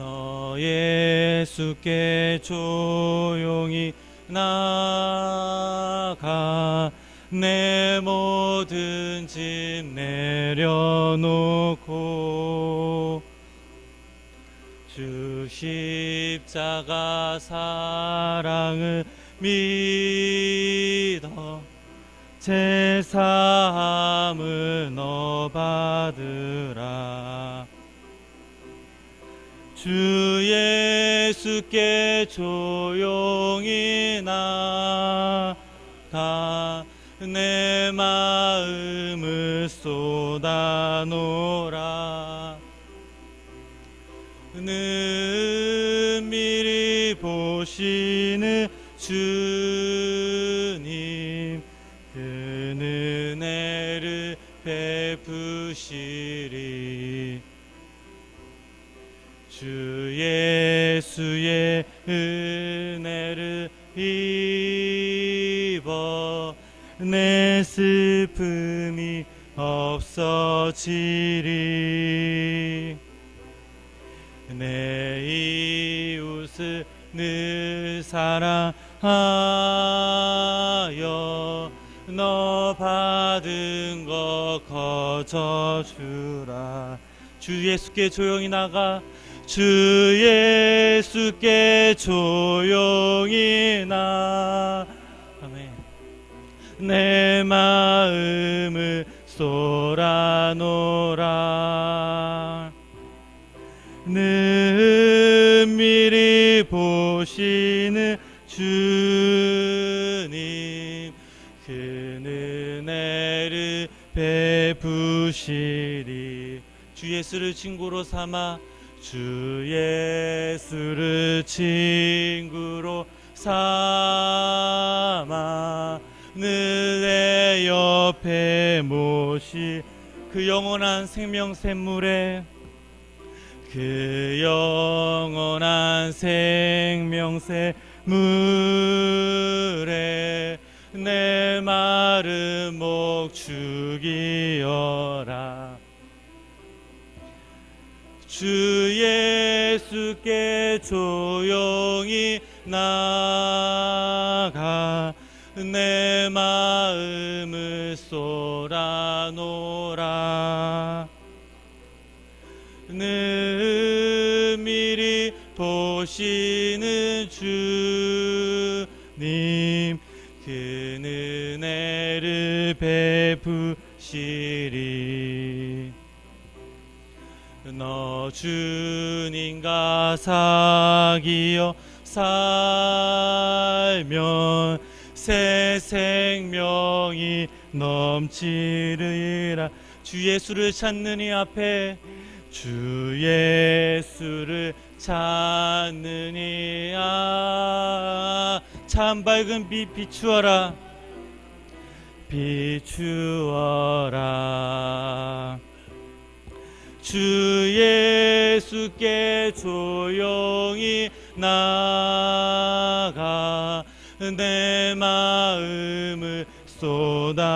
너 예수께 조용히 나아가 내 모든 짐 내려놓고 주 십자가 사랑을 믿어 제사함을 너 받으라. 주 예수께 조용히 나가 내 마음을 쏟아놓으라. 은밀히 보시는 주님 그 은혜를 베푸시리. 주 예수의 은혜를 입어 내 슬픔이 없어지리. 내 이웃을 늘 사랑하여 너 받은 것 거저주라. 주 예수께 조용히 나가 주 예수께 조용히 나가 내 마음을 쏟아놓으라. 은밀히 보시는 주님 그 은혜를 베푸시리. 주 예수를 친구로 삼아 주 예수를 친구로 삼아 늘 내 옆에 모시 그 영원한 생명 샘물에 그 영원한 생명 샘물에 내 마른 목 죽이어라. 주 예수께 조용히 나가 내 마음을 쏟아놓으라. 은밀히 보시는 주님 그 은혜를 베푸시리. 너 주님과 사귀어 살면 새 생명이 넘치리라. 주 예수를 찾는 이 앞에 주 예수를 찾는 이 참 밝은 빛 비추어라. 비추어라. 주 예수께 조용히 나가 내 마음을 쏟아놓으라.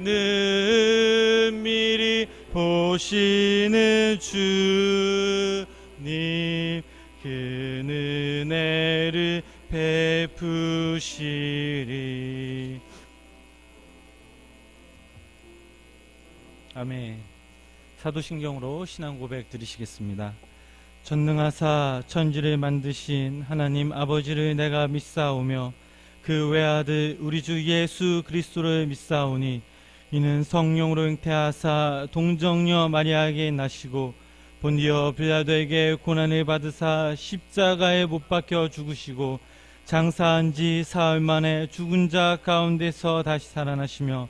은밀히 보시는 주님 그 은혜를 베푸시리. 아멘. 사도신경으로 신앙 고백 드리시겠습니다. 전능하사 천지를 만드신 하나님 아버지를 내가 믿사오며 그 외아들 우리 주 예수 그리스도를 믿사오니 이는 성령으로 잉태하사 동정녀 마리아에게 나시고 본디오 빌라도에게 고난을 받으사 십자가에 못 박혀 죽으시고 장사한 지 사흘 만에 죽은 자 가운데서 다시 살아나시며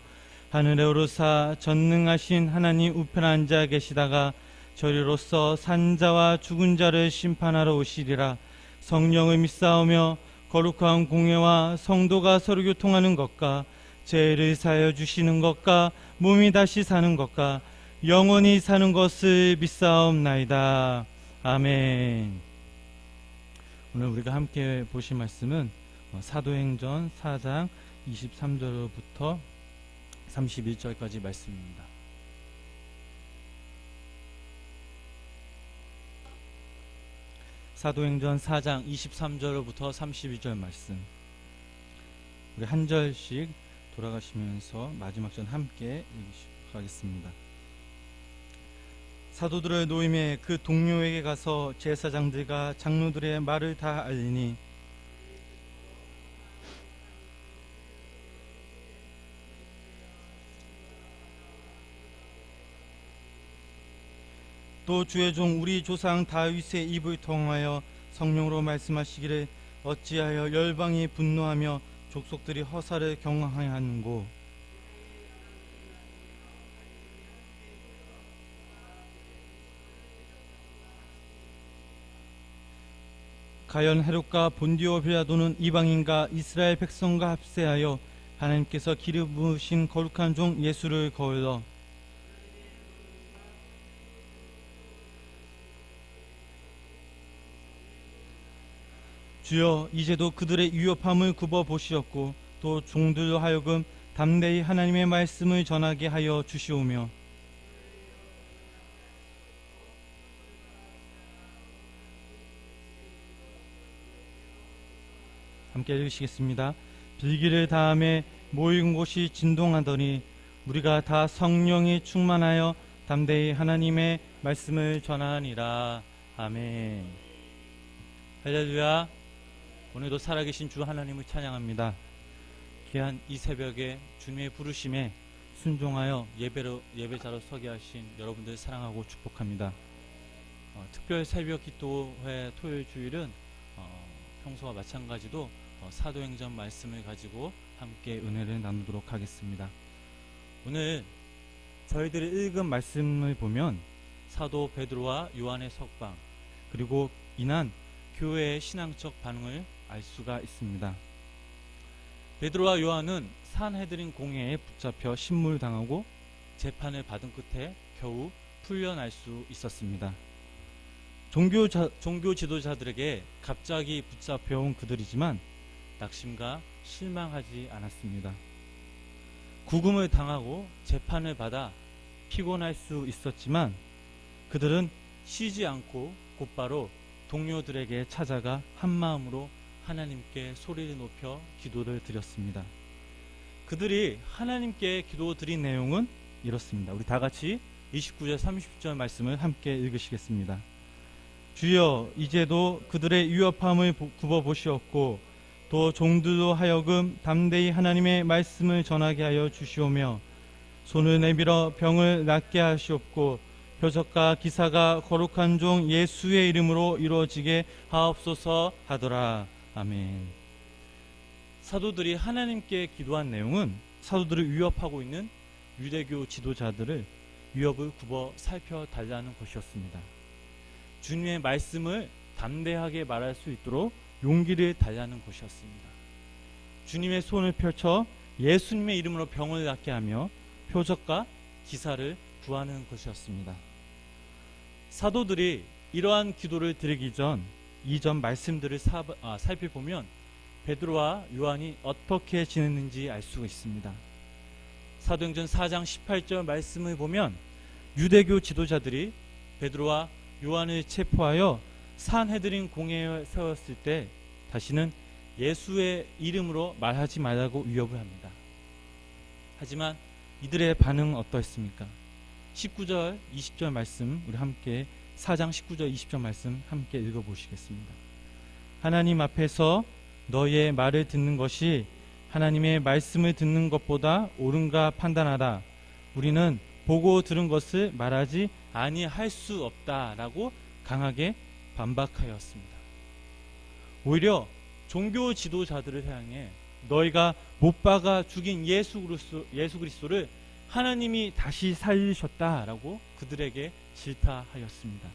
하늘에 오르사 전능하신 하나님 우편에 앉아 계시다가 저리로서 산자와 죽은 자를 심판하러 오시리라. 성령을 믿사오며 거룩한 공예와 성도가 서로 교통하는 것과 죄를 사하여 주시는 것과 몸이 다시 사는 것과 영원히 사는 것을 믿사옵나이다. 아멘. 오늘 우리가 함께 보실 말씀은 사도행전 4장 23절부터 31절까지 말씀입니다. 사도행전 4장 23절부터 32절 말씀. 우리 한 절씩 돌아가시면서 마지막 전 함께 읽으시도록 하겠습니다. 사도들의 노임에 그 동료에게 가서 제사장들과 장로들의 말을 다 알리니 또 주의 종 우리 조상 다윗의 입을 통하여 성령으로 말씀하시기를 어찌하여 열방이 분노하며 족속들이 허사를 경황하여 하는고 가연 헤롯과 본디오 빌라도는 이방인과 이스라엘 백성과 합세하여 하나님께서 기름 부으신 거룩한 종 예수를 거을러 주여 이제도 그들의 위협함을 굽어 보시었고 또 종들로 하여금 담대히 하나님의 말씀을 전하게 하여 주시오며 함께 읽으시겠습니다. 빌기를 다음에 모인 곳이 진동하더니 우리가 다 성령이 충만하여 담대히 하나님의 말씀을 전하니라. 아멘. 할렐루야. 오늘도 살아계신 주 하나님을 찬양합니다. 귀한 이 새벽에 주님의 부르심에 순종하여 예배자로 서게 하신 여러분들 사랑하고 축복합니다. 특별 새벽 기도회 토요일 주일은 평소와 마찬가지로 사도행전 말씀을 가지고 함께 은혜를 나누도록 하겠습니다. 오늘 저희들이 읽은 말씀을 보면 사도 베드로와 요한의 석방 그리고 인한 교회의 신앙적 반응을 알 수가 있습니다. 베드로와 요한은 산헤드린 공회에 붙잡혀 신물당하고 재판을 받은 끝에 겨우 풀려날 수 있었습니다. 종교 지도자들에게 갑자기 붙잡혀온 그들이지만 낙심과 실망하지 않았습니다. 구금을 당하고 재판을 받아 피곤할 수 있었지만 그들은 쉬지 않고 곧바로 동료들에게 찾아가 한마음으로 하나님께 소리를 높여 기도를 드렸습니다. 그들이 하나님께 기도 드린 내용은 이렇습니다. 우리 다 같이 29절 30절 말씀을 함께 읽으시겠습니다. 주여 이제도 그들의 위협함을 굽어보시었고 또 종들로 하여금 담대히 하나님의 말씀을 전하게 하여 주시오며 손을 내밀어 병을 낫게 하시옵고 표적과 기사가 거룩한 종 예수의 이름으로 이루어지게 하옵소서 하더라. 아멘. 사도들이 하나님께 기도한 내용은 사도들을 위협하고 있는 유대교 지도자들을 위협을 굽어 살펴달라는 것이었습니다. 주님의 말씀을 담대하게 말할 수 있도록 용기를 달라는 것이었습니다. 주님의 손을 펼쳐 예수님의 이름으로 병을 낫게 하며 표적과 기사를 구하는 것이었습니다. 사도들이 이러한 기도를 드리기 전 이전 말씀들을 살펴보면 베드로와 요한이 어떻게 지냈는지 알 수가 있습니다. 사도행전 4장 18절 말씀을 보면 유대교 지도자들이 베드로와 요한을 체포하여 산헤드린 공회에 세웠을 때 다시는 예수의 이름으로 말하지 말라고 위협을 합니다. 하지만 이들의 반응은 어떠했습니까? 19절 20절 말씀 우리 함께 4장 19절 20절 말씀 함께 읽어보시겠습니다. 하나님 앞에서 너희의 말을 듣는 것이 하나님의 말씀을 듣는 것보다 옳은가 판단하다. 우리는 보고 들은 것을 말하지 아니할 수 없다라고 강하게 반박하였습니다. 오히려 종교 지도자들을 향해 너희가 못 박아 죽인 예수 그리스도를 하나님이 다시 살리셨다라고 그들에게 질타하였습니다.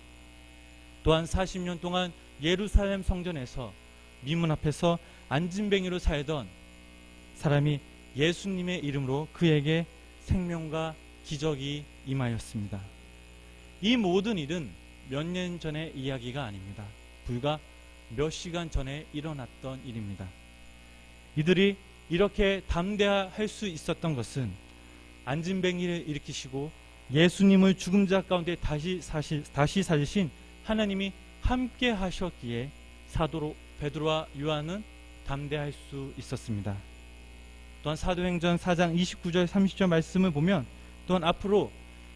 또한 40년 동안 예루살렘 성전에서 미문 앞에서 안진뱅이로 살던 사람이 예수님의 이름으로 그에게 생명과 기적이 임하였습니다. 이 모든 일은 몇 년 전의 이야기가 아닙니다. 불과 몇 시간 전에 일어났던 일입니다. 이들이 이렇게 담대할 수 있었던 것은 안진뱅이를 일으키시고 예수님을 죽은 자 가운데 다시 살리신 하나님이 함께 하셨기에 사도 베드로와 요한은 담대할 수 있었습니다. 또한 사도행전 4장 29절 30절 말씀을 보면 또한 앞으로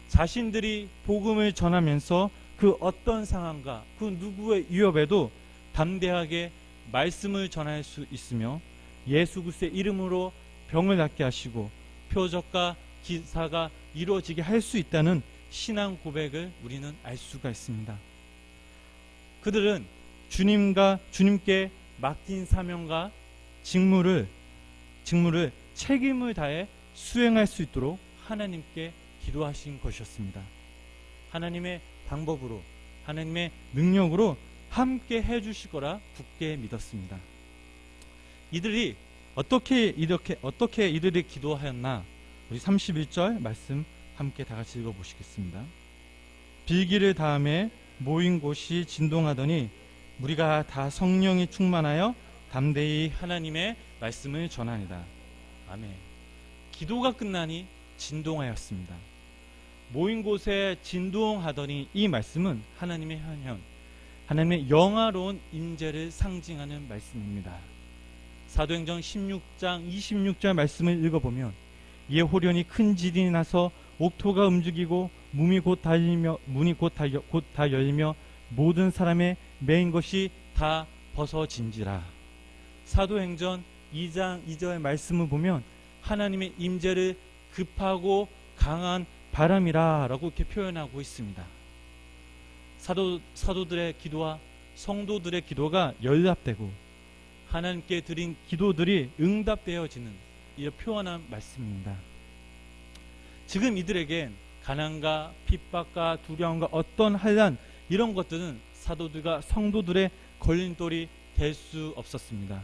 자신들이 복음을 전하면서 그 어떤 상황과 그 누구의 위협에도 담대하게 말씀을 전할 수 있으며 예수 그리스도의 이름으로 병을 낫게 하시고 표적과 기사가 이루어지게 할 수 있다는 신앙 고백을 우리는 알 수가 있습니다. 그들은 주님께 맡긴 사명과 직무를 책임을 다해 수행할 수 있도록 하나님께 기도하신 것이었습니다. 하나님의 방법으로, 하나님의 능력으로 함께 해주실 거라 굳게 믿었습니다. 이들이 어떻게 이들이 기도하였나? 우리 31절 말씀 함께 다 같이 읽어보시겠습니다. 빌기를 다음에 모인 곳이 진동하더니 우리가 다 성령이 충만하여 담대히 하나님의 말씀을 전하니라. 아멘. 기도가 끝나니 진동하였습니다. 모인 곳에 진동하더니 이 말씀은 하나님의 현현, 하나님의 영화로운 임재를 상징하는 말씀입니다. 사도행전 16장 26절 말씀을 읽어보면 이에 호련히 큰 지진이 나서 옥토가 움직이고 문이 곧 다 열리며 모든 사람의 매인 것이 다 벗어진지라. 사도행전 2장 2절 말씀을 보면 하나님의 임재를 급하고 강한 바람이라 라고 이렇게 표현하고 있습니다. 사도들의 기도와 성도들의 기도가 연합되고 하나님께 드린 기도들이 응답되어지는 이런 표현한 말씀입니다. 지금 이들에겐 가난과 핍박과 두려움과 어떤 환난 이런 것들은 사도들과 성도들의 걸림돌이 될 수 없었습니다.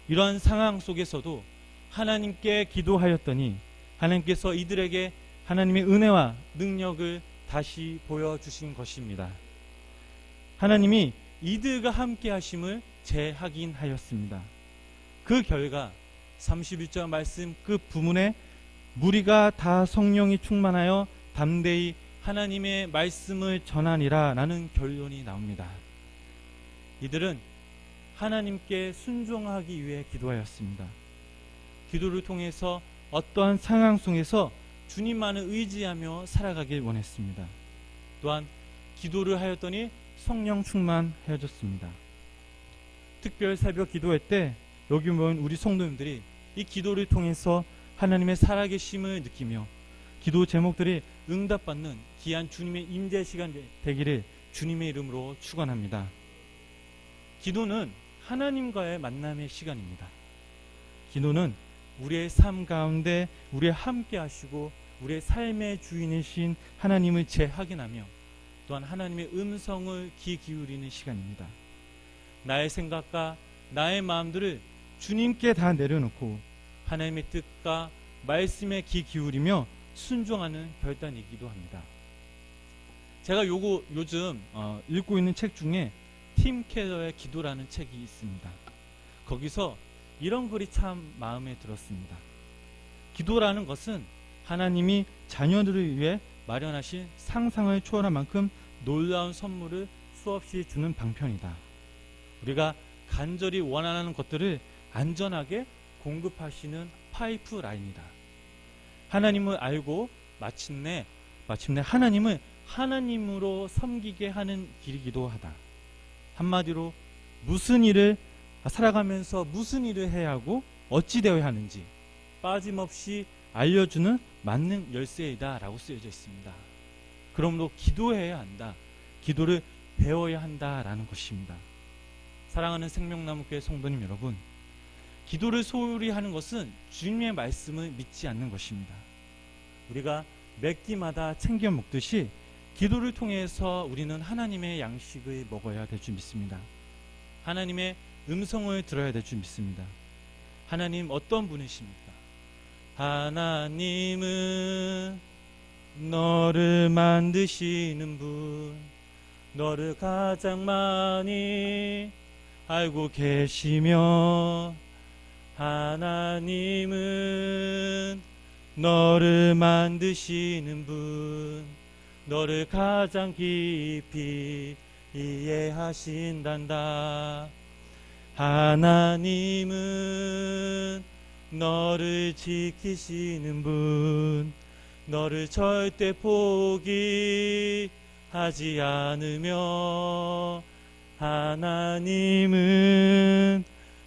이러한 상황 속에서도 하나님께 기도하였더니 하나님께서 이들에게 하나님의 은혜와 능력을 다시 보여주신 것입니다. 하나님이 이들과 함께 하심을 재확인하였습니다. 그 결과 31절 말씀 그 부문에 무리가 다 성령이 충만하여 담대히 하나님의 말씀을 전하니라 라는 결론이 나옵니다. 이들은 하나님께 순종하기 위해 기도하였습니다. 기도를 통해서 어떠한 상황 속에서 주님만을 의지하며 살아가길 원했습니다. 또한 기도를 하였더니 성령 충만해졌습니다. 특별 새벽 기도회 때 여기 모인 우리 성도님들이 이 기도를 통해서 하나님의 살아계심을 느끼며 기도 제목들이 응답받는 귀한 주님의 임재 시간 되기를 주님의 이름으로 축원합니다. 기도는 하나님과의 만남의 시간입니다. 기도는 우리의 삶 가운데 우리의 함께 하시고 우리의 삶의 주인이신 하나님을 재확인하며 또한 하나님의 음성을 귀 기울이는 시간입니다. 나의 생각과 나의 마음들을 주님께 다 내려놓고 하나님의 뜻과 말씀에 귀 기울이며 순종하는 결단이기도 합니다. 제가 요즘 읽고 있는 책 중에 팀 켈러의 기도라는 책이 있습니다. 거기서 이런 글이 참 마음에 들었습니다. 기도라는 것은 하나님이 자녀들을 위해 마련하신 상상을 초월한 만큼 놀라운 선물을 수없이 주는 방편이다. 우리가 간절히 원하는 것들을 안전하게 공급하시는 파이프라인이다. 하나님을 알고 마침내 하나님을 하나님으로 섬기게 하는 길이기도 하다. 한마디로 살아가면서 무슨 일을 해야 하고 어찌 되어야 하는지 빠짐없이 알려주는 만능 열쇠이다 라고 쓰여져 있습니다. 그러므로 기도해야 한다. 기도를 배워야 한다라는 것입니다. 사랑하는 생명나무교회 성도님 여러분, 기도를 소홀히 하는 것은 주님의 말씀을 믿지 않는 것입니다. 우리가 매 끼마다 챙겨 먹듯이 기도를 통해서 우리는 하나님의 양식을 먹어야 될 줄 믿습니다. 하나님의 음성을 들어야 될 줄 믿습니다. 하나님 어떤 분이십니까? 하나님은 너를 만드시는 분, 너를 가장 많이 알고 계시며, 하나님은 너를 만드시는 분, 너를 가장 깊이 이해하신단다. 하나님은 너를 지키시는 분, 너를 절대 포기하지 않으며, 하나님은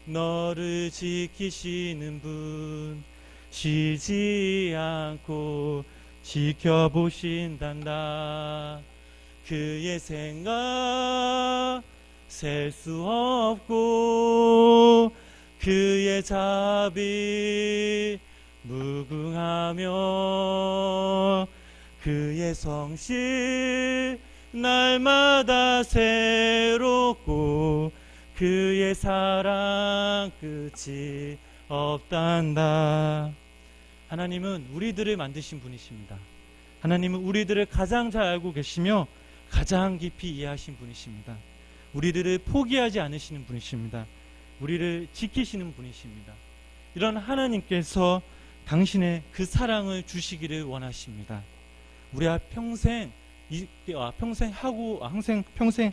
너를 지키시는 분, 쉬지 않고 지켜보신단다. 그의 생각 셀 수 없고 그의 자비 무궁하며 그의 성실 날마다 새롭고 그의 사랑 끝이 없단다. 하나님은 우리들을 만드신 분이십니다. 하나님은 우리들을 가장 잘 알고 계시며 가장 깊이 이해하신 분이십니다. 우리들을 포기하지 않으시는 분이십니다. 우리를 지키시는 분이십니다. 이런 하나님께서 당신의 그 사랑을 주시기를 원하십니다. 우리와 평생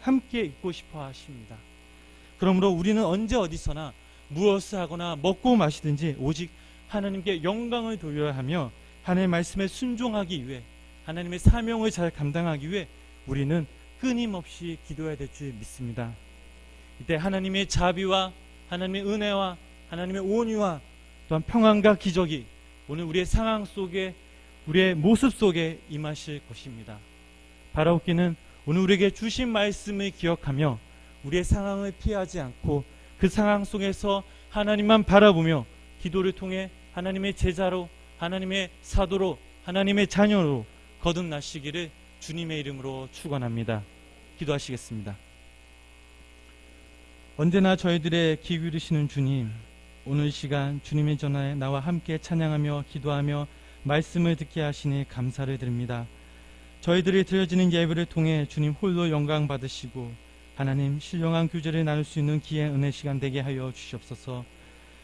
함께 있고 싶어 하십니다. 그러므로 우리는 언제 어디서나 무엇을 하거나 먹고 마시든지 오직 하나님께 영광을 돌려야 하며 하나님의 말씀에 순종하기 위해, 하나님의 사명을 잘 감당하기 위해 우리는 끊임없이 기도해야 될 줄 믿습니다. 이때 하나님의 자비와 하나님의 은혜와 하나님의 온유와 또한 평안과 기적이 오늘 우리의 상황 속에, 우리의 모습 속에 임하실 것입니다. 바라옵기는 오늘 우리에게 주신 말씀을 기억하며 우리의 상황을 피하지 않고 그 상황 속에서 하나님만 바라보며 기도를 통해 하나님의 제자로, 하나님의 사도로, 하나님의 자녀로 거듭나시기를 주님의 이름으로 축원합니다. 기도하시겠습니다. 언제나 저희들의 귀 기울이시는 주님, 오늘 시간 주님의 전화에 나와 함께 찬양하며 기도하며 말씀을 듣게 하시니 감사를 드립니다. 저희들이 드려지는 예배를 통해 주님 홀로 영광 받으시고 하나님 신령한 교제를 나눌 수 있는 귀한 은혜 시간 되게 하여 주시옵소서.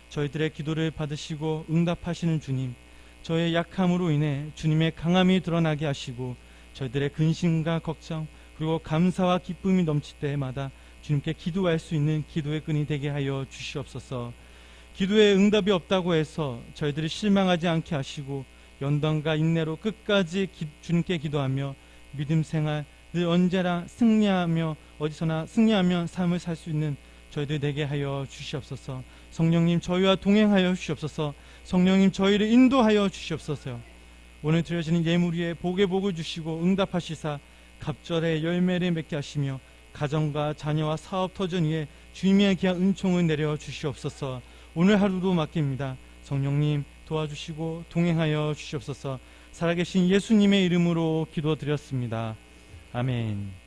저희들의 기도를 받으시고 응답하시는 주님, 저의 약함으로 인해 주님의 강함이 드러나게 하시고 저희들의 근심과 걱정 그리고 감사와 기쁨이 넘칠 때마다 주님께 기도할 수 있는 기도의 끈이 되게 하여 주시옵소서. 기도에 응답이 없다고 해서 저희들이 실망하지 않게 하시고 연단과 인내로 끝까지 주님께 기도하며 믿음 생활 늘 언제나 승리하며 어디서나 승리하며 삶을 살 수 있는 저희들 되게 하여 주시옵소서. 성령님 저희와 동행하여 주시옵소서. 성령님 저희를 인도하여 주시옵소서. 오늘 드려지는 예물 위에 복의 복을 주시고 응답하시사 갑절의 열매를 맺게 하시며 가정과 자녀와 사업 터전 위에 주님의 귀한 은총을 내려 주시옵소서. 오늘 하루도 맡깁니다. 성령님 도와주시고 동행하여 주시옵소서. 살아계신 예수님의 이름으로 기도드렸습니다. 아멘.